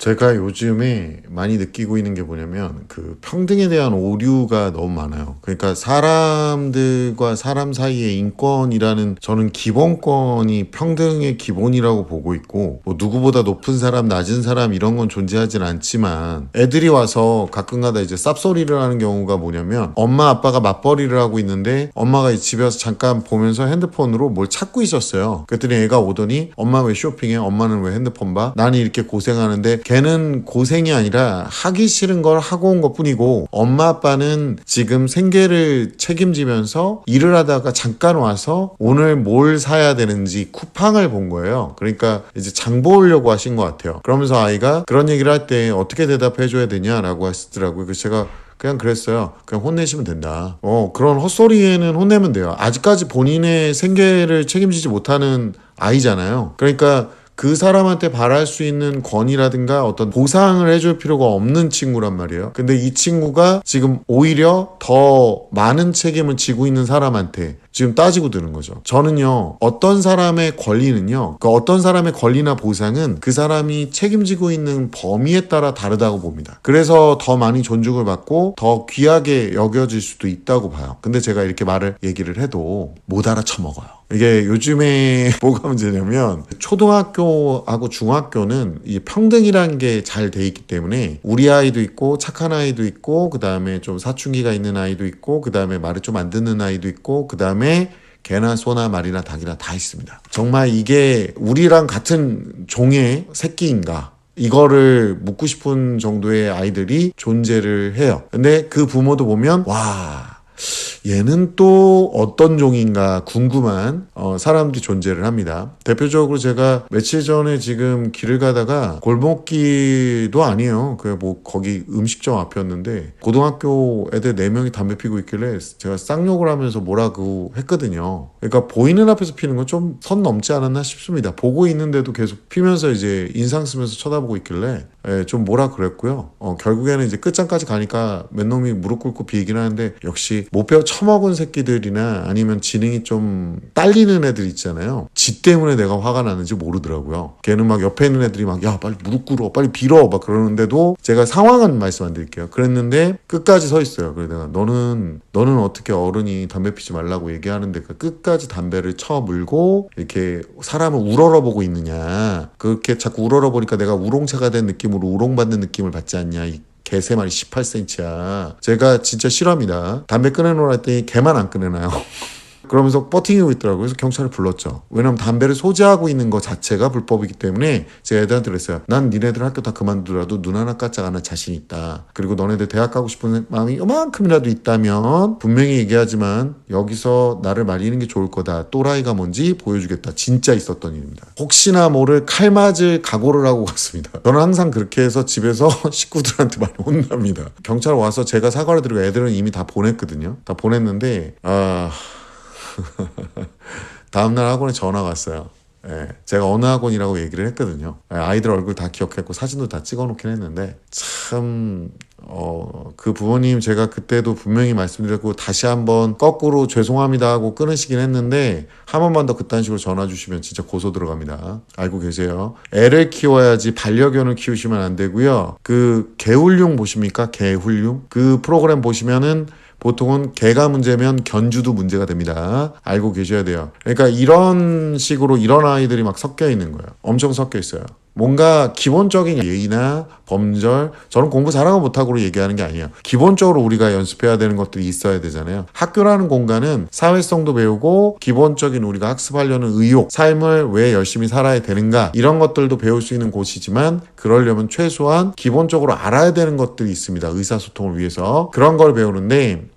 제가 요즘에 많이 느끼고 있는 게 뭐냐면 그 평등에 대한 오류가 너무 많아요. 그러니까 사람들과 사람 사이의 인권이라는 저는 기본권이 평등의 기본이라고 보고 있고 뭐 누구보다 높은 사람 낮은 사람 이런 건 존재하진 않지만 애들이 와서 가끔가다 이제 쌉소리를 하는 경우가 뭐냐면 엄마 아빠가 맞벌이를 하고 있는데 엄마가 집에 와서 잠깐 보면서 핸드폰으로 뭘 찾고 있었어요. 그랬더니 애가 오더니 엄마 왜 쇼핑해? 엄마는 왜 핸드폰 봐? 나는 이렇게 고생하는데 걔는 고생이 아니라 하기 싫은 걸 하고 온 것뿐이고 엄마 아빠는 지금 생계를 책임지면서 일을 하다가 잠깐 와서 오늘 뭘 사야 되는지 쿠팡을 본 거예요. 그러니까 이제 장 보려고 하신 것 같아요. 그러면서 아이가 그런 얘기를 할 때 어떻게 대답해 줘야 되냐라고 하시더라고요. 그래서 제가 그냥 그랬어요. 그냥 혼내시면 된다. 그런 헛소리에는 혼내면 돼요. 아직까지 본인의 생계를 책임지지 못하는 아이잖아요. 그러니까 그 사람한테 바랄 수 있는 권위라든가 어떤 보상을 해줄 필요가 없는 친구란 말이에요. 근데 이 친구가 지금 오히려 더 많은 책임을 지고 있는 사람한테 지금 따지고 드는 거죠. 저는요, 어떤 사람의 권리는요, 그 어떤 사람의 권리나 보상은 그 사람이 책임지고 있는 범위에 따라 다르다고 봅니다. 그래서 더 많이 존중을 받고 더 귀하게 여겨질 수도 있다고 봐요. 근데 제가 이렇게 얘기를 해도 못 알아쳐먹어요. 이게 요즘에 뭐가 문제냐면 초등학교하고 중학교는 이 평등이라는 게 잘 돼 있기 때문에 우리 아이도 있고 착한 아이도 있고 그 다음에 좀 사춘기가 있는 아이도 있고 그 다음에 말을 좀 안 듣는 아이도 있고 그 다음에 개나 소나 말이나 닭이나 다 있습니다. 정말 이게 우리랑 같은 종의 새끼인가? 이거를 묻고 싶은 정도의 아이들이 존재를 해요. 근데 그 부모도 보면 와, 얘는 또 어떤 종인가 궁금한 사람들이 존재를 합니다. 대표적으로 제가 며칠 전에 지금 길을 가다가 골목길도 아니에요. 그 뭐 거기 음식점 앞이었는데 고등학교 애들 4명이 담배 피고 있길래 제가 쌍욕을 하면서 뭐라고 했거든요. 그러니까 보이는 앞에서 피는 건 좀 선 넘지 않았나 싶습니다. 보고 있는데도 계속 피면서 이제 인상 쓰면서 쳐다보고 있길래 좀 뭐라 그랬고요. 결국에는 이제 끝장까지 가니까 맨 놈이 무릎 꿇고 비기긴 하는데 역시 못 배워 처먹은 새끼들이나 아니면 지능이 좀 딸리는 애들 있잖아요. 지 때문에 내가 화가 나는지 모르더라고요. 걔는 막 옆에 있는 애들이 막 야 빨리 무릎 꿇어 빨리 빌어 막 그러는데도 제가 상황은 말씀 안 드릴게요. 그랬는데 끝까지 서 있어요. 그래서 내가 너는 어떻게 어른이 담배 피지 말라고 얘기하는데 끝까지 담배를 쳐물고 이렇게 사람을 우러러보고 있느냐. 그렇게 자꾸 우러러보니까 내가 우롱차가 된 느낌으로 우롱받는 느낌을 받지 않냐. 이 개새말이 18cm야. 제가 진짜 싫어합니다. 담배 꺼내놓으라 했더니 걔만 안 꺼내놔요. 그러면서 버팅이고 있더라고요. 그래서 경찰을 불렀죠. 왜냐면 담배를 소지하고 있는 것 자체가 불법이기 때문에 제가 애들한테 그랬어요. 난 니네들 학교 다 그만두더라도 눈 하나 까짝 안 할 자신 있다. 그리고 너네들 대학 가고 싶은 마음이 이만큼이라도 있다면 분명히 얘기하지만 여기서 나를 말리는 게 좋을 거다. 또라이가 뭔지 보여주겠다. 진짜 있었던 일입니다. 혹시나 모를 칼 맞을 각오를 하고 갔습니다. 저는 항상 그렇게 해서 집에서 식구들한테 많이 혼납니다. 경찰 와서 제가 사과를 드리고 애들은 이미 다 보냈거든요. 다 보냈는데 다음날 학원에 전화가 왔어요. 제가 어느 학원이라고 얘기를 했거든요. 아이들 얼굴 다 기억했고 사진도 다 찍어놓긴 했는데 참 그 부모님 제가 그때도 분명히 말씀드렸고 다시 한번 거꾸로 죄송합니다 하고 끊으시긴 했는데 한 번만 더 그딴 식으로 전화 주시면 진짜 고소 들어갑니다. 알고 계세요. 애를 키워야지 반려견을 키우시면 안 되고요. 그 개훈룡 보십니까? 개훈룡? 그 프로그램 보시면은 보통은 개가 문제면 견주도 문제가 됩니다. 알고 계셔야 돼요. 그러니까 이런 식으로 이런 아이들이 막 섞여 있는 거예요. 엄청 섞여 있어요. 뭔가 기본적인 예의나 범절, 저는 공부 잘하고 못하고로 얘기하는 게 아니에요. 기본적으로 우리가 연습해야 되는 것들이 있어야 되잖아요. 학교라는 공간은 사회성도 배우고 기본적인 우리가 학습하려는 의욕, 삶을 왜 열심히 살아야 되는가 이런 것들도 배울 수 있는 곳이지만 그러려면 최소한 기본적으로 알아야 되는 것들이 있습니다. 의사소통을 위해서. 그런 걸 배우는데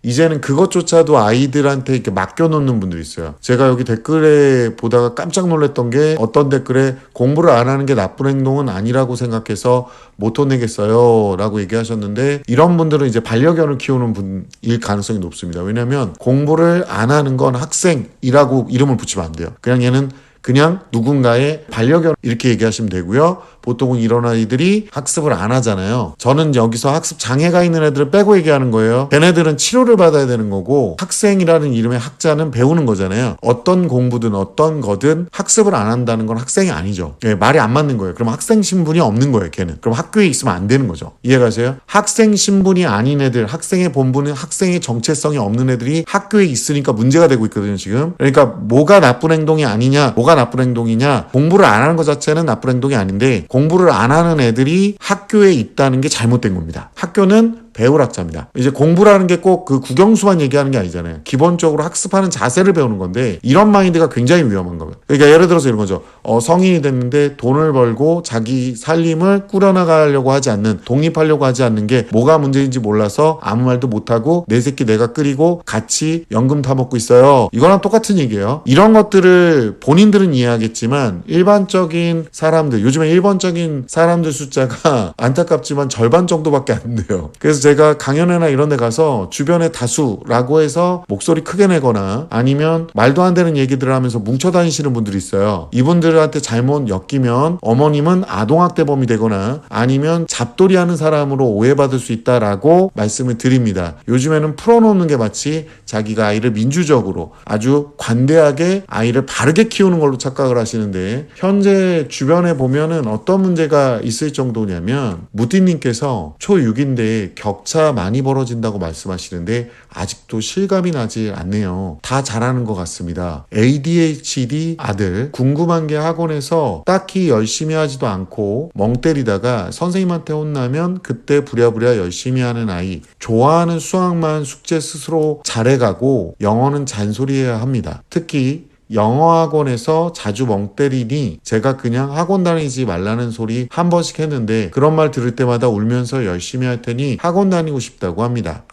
이제는 그것조차도 아이들한테 이렇게 맡겨놓는 분들이 있어요. 제가 여기 댓글에 보다가 깜짝 놀랐던 게 어떤 댓글에 공부를 안 하는 게 나쁜 행동은 아니라고 생각해서 못 혼내겠어요 라고 얘기하셨는데 이런 분들은 이제 반려견을 키우는 분일 가능성이 높습니다. 왜냐하면 공부를 안 하는 건 학생이라고 이름을 붙이면 안 돼요. 그냥 얘는 그냥 누군가의 반려견 이렇게 얘기하시면 되고요. 보통은 이런 아이들이 학습을 안 하잖아요. 저는 여기서 학습 장애가 있는 애들을 빼고 얘기하는 거예요. 걔네들은 치료를 받아야 되는 거고 학생이라는 이름의 학자는 배우는 거잖아요. 어떤 공부든 어떤 거든 학습을 안 한다는 건 학생이 아니죠. 예, 말이 안 맞는 거예요. 그럼 학생 신분이 없는 거예요. 걔는. 그럼 학교에 있으면 안 되는 거죠. 이해가세요? 학생 신분이 아닌 애들, 학생의 본분은 학생의 정체성이 없는 애들이 학교에 있으니까 문제가 되고 있거든요. 지금. 그러니까 뭐가 나쁜 행동이 아니냐, 뭐가 나쁜 행동이냐, 공부를 안 하는 것 자체는 나쁜 행동이 아닌데 공부를 안 하는 애들이 학교에 있다는 게 잘못된 겁니다. 학교는 배울 학자입니다. 이제 공부라는 게 꼭 그 국영수만 얘기하는 게 아니잖아요. 기본적으로 학습하는 자세를 배우는 건데 이런 마인드가 굉장히 위험한 거예요. 그러니까 예를 들어서 이런 거죠. 성인이 됐는데 돈을 벌고 자기 살림을 꾸려나가려고 하지 않는, 독립하려고 하지 않는 게 뭐가 문제인지 몰라서 아무 말도 못하고 내 새끼 내가 끓이고 같이 연금 타먹고 있어요. 이거랑 똑같은 얘기예요. 이런 것들을 본인들은 이해하겠지만 일반적인 사람들, 요즘에 일반적인 사람들 숫자가 안타깝지만 절반 정도밖에 안 돼요. 그래서 제가 강연회나 이런 데 가서 주변에 다수라고 해서 목소리 크게 내거나 아니면 말도 안 되는 얘기들을 하면서 뭉쳐 다니시는 분들이 있어요. 이분들한테 잘못 엮이면 어머님은 아동학대범이 되거나 아니면 잡돌이 하는 사람으로 오해받을 수 있다라고 말씀을 드립니다. 요즘에는 풀어놓는 게 마치 자기가 아이를 민주적으로 아주 관대하게 아이를 바르게 키우는 걸로 착각을 하시는데 현재 주변에 보면은 어떤 문제가 있을 정도냐면 무띠님께서 초6인데 격차 많이 벌어진다고 말씀하시는데 아직도 실감이 나지 않네요. 다 잘하는 것 같습니다. ADHD 아들 궁금한 게 학원에서 딱히 열심히 하지도 않고 멍 때리다가 선생님한테 혼나면 그때 부랴부랴 열심히 하는 아이, 좋아하는 수학만 숙제 스스로 잘해가고 영어는 잔소리해야 합니다. 특히 영어 학원에서 자주 멍 때리니 제가 그냥 학원 다니지 말라는 소리 한 번씩 했는데 그런 말 들을 때마다 울면서 열심히 할 테니 학원 다니고 싶다고 합니다.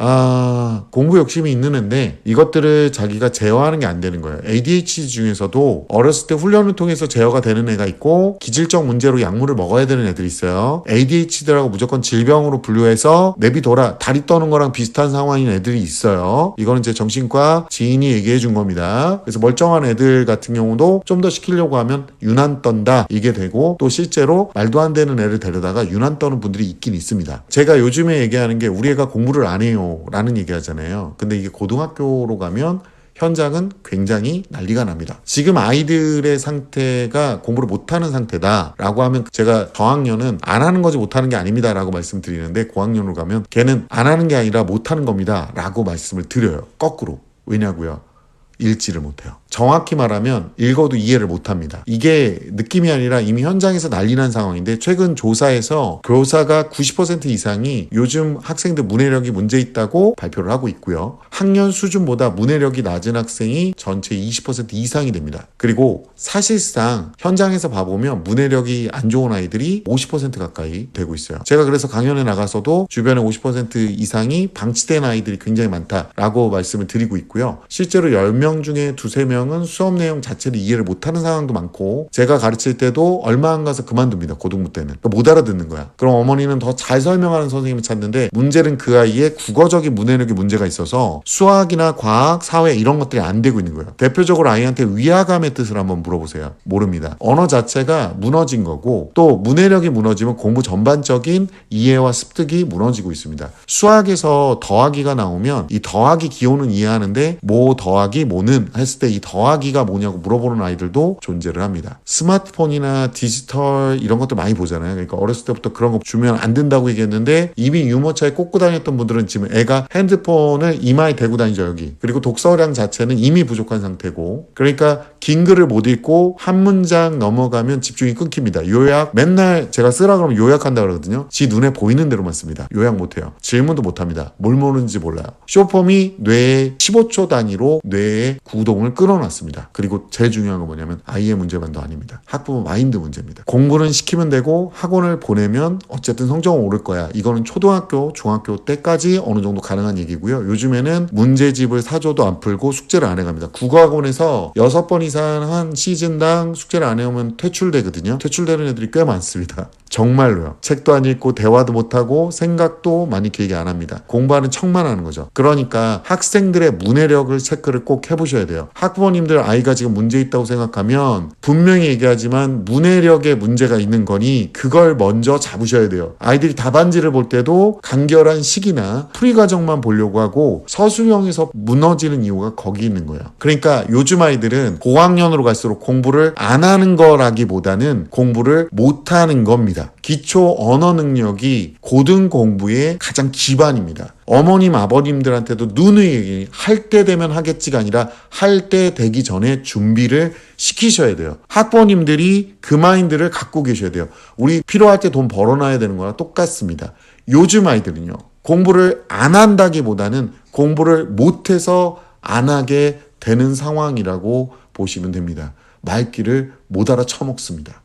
공부 욕심이 있는 애인데 이것들을 자기가 제어하는 게 안 되는 거예요. ADHD 중에서도 어렸을 때 훈련을 통해서 제어가 되는 애가 있고 기질적 문제로 약물을 먹어야 되는 애들이 있어요. ADHD라고 무조건 질병으로 분류해서 내비둬라, 다리 떠는 거랑 비슷한 상황인 애들이 있어요. 이거는 제 정신과 지인이 얘기해 준 겁니다. 그래서 멀쩡한 애들 같은 경우도 좀 더 시키려고 하면 유난 떤다 이게 되고 또 실제로 말도 안 되는 애를 데려다가 유난 떠는 분들이 있긴 있습니다. 제가 요즘에 얘기하는 게 우리 애가 공부를 안 해요 라는 얘기 하잖아요. 근데 이게 고등학교로 가면 현장은 굉장히 난리가 납니다. 지금 아이들의 상태가 공부를 못하는 상태다라고 하면 제가 저학년은 안 하는 거지 못하는 게 아닙니다 라고 말씀드리는데 고학년으로 가면 걔는 안 하는 게 아니라 못하는 겁니다 라고 말씀을 드려요. 거꾸로. 왜냐고요? 읽지를 못해요. 정확히 말하면 읽어도 이해를 못합니다. 이게 느낌이 아니라 이미 현장에서 난리 난 상황인데 최근 조사에서 교사가 90% 이상이 요즘 학생들 문해력이 문제 있다고 발표를 하고 있고요. 학년 수준보다 문해력이 낮은 학생이 전체 20% 이상이 됩니다. 그리고 사실상 현장에서 봐보면 문해력이 안 좋은 아이들이 50% 가까이 되고 있어요. 제가 그래서 강연에 나가서도 주변에 50% 이상이 방치된 아이들이 굉장히 많다라고 말씀을 드리고 있고요. 실제로 10명 중에 2-3명 은 수업 내용 자체를 이해를 못하는 상황도 많고 제가 가르칠 때도 얼마 안 가서 그만둡니다. 고등부 때는. 그러니까 못 알아듣는 거야. 그럼 어머니는 더 잘 설명하는 선생님을 찾는데 문제는 그 아이의 국어적인 문해력에 문제가 있어서 수학이나 과학, 사회 이런 것들이 안 되고 있는 거예요. 대표적으로 아이한테 위화감의 뜻을 한번 물어보세요. 모릅니다. 언어 자체가 무너진 거고 또 문해력이 무너지면 공부 전반적인 이해와 습득이 무너지고 있습니다. 수학에서 더하기가 나오면 이 더하기 기호는 이해하는데 뭐 더하기 뭐는 했을 때 이 더하기가 뭐냐고 물어보는 아이들도 존재를 합니다. 스마트폰이나 디지털 이런 것들 많이 보잖아요. 그러니까 어렸을 때부터 그런 거 주면 안 된다고 얘기했는데 이미 유모차에 꽂고 다녔던 분들은 지금 애가 핸드폰을 이마에 대고 다니죠 여기. 그리고 독서량 자체는 이미 부족한 상태고 그러니까 긴 글을 못 읽고 한 문장 넘어가면 집중이 끊깁니다. 요약 맨날 제가 쓰라 그러면 요약한다 그러거든요. 지 눈에 보이는 대로만 씁니다. 요약 못해요. 질문도 못합니다. 뭘 모르는지 몰라요. 쇼폼이 뇌에 15초 단위로 뇌의 구동을 끊어놨습니다. 그리고 제일 중요한 건 뭐냐면 아이의 문제만도 아닙니다. 학부모 마인드 문제입니다. 공부는 시키면 되고 학원을 보내면 어쨌든 성적은 오를 거야. 이거는 초등학교, 중학교 때까지 어느 정도 가능한 얘기고요. 요즘에는 문제집을 사줘도 안 풀고 숙제를 안 해갑니다. 국어학원에서 6번 이상 한 시즌당 숙제를 안 해오면 퇴출되거든요. 퇴출되는 애들이 꽤 많습니다. 정말로요. 책도 안 읽고 대화도 못하고 생각도 많이 길게 안 합니다. 공부하는 척만 하는 거죠. 그러니까 학생들의 문해력을 체크를 꼭 해보셔야 돼요. 학부모 학부모님들 아이가 지금 문제 있다고 생각하면 분명히 얘기하지만 문해력에 문제가 있는 거니 그걸 먼저 잡으셔야 돼요. 아이들이 답안지를 볼 때도 간결한 식이나 풀이 과정만 보려고 하고 서술형에서 무너지는 이유가 거기 있는 거예요. 그러니까 요즘 아이들은 고학년으로 갈수록 공부를 안 하는 거라기보다는 공부를 못 하는 겁니다. 기초 언어 능력이 고등 공부의 가장 기반입니다. 어머님, 아버님들한테도 누누이 할 때 되면 하겠지가 아니라 할 때 되기 전에 준비를 시키셔야 돼요. 학부모님들이 그 마인드를 갖고 계셔야 돼요. 우리 필요할 때 돈 벌어놔야 되는 거랑 똑같습니다. 요즘 아이들은요, 공부를 안 한다기보다는 공부를 못해서 안 하게 되는 상황이라고 보시면 됩니다. 말귀를 못 알아쳐먹습니다.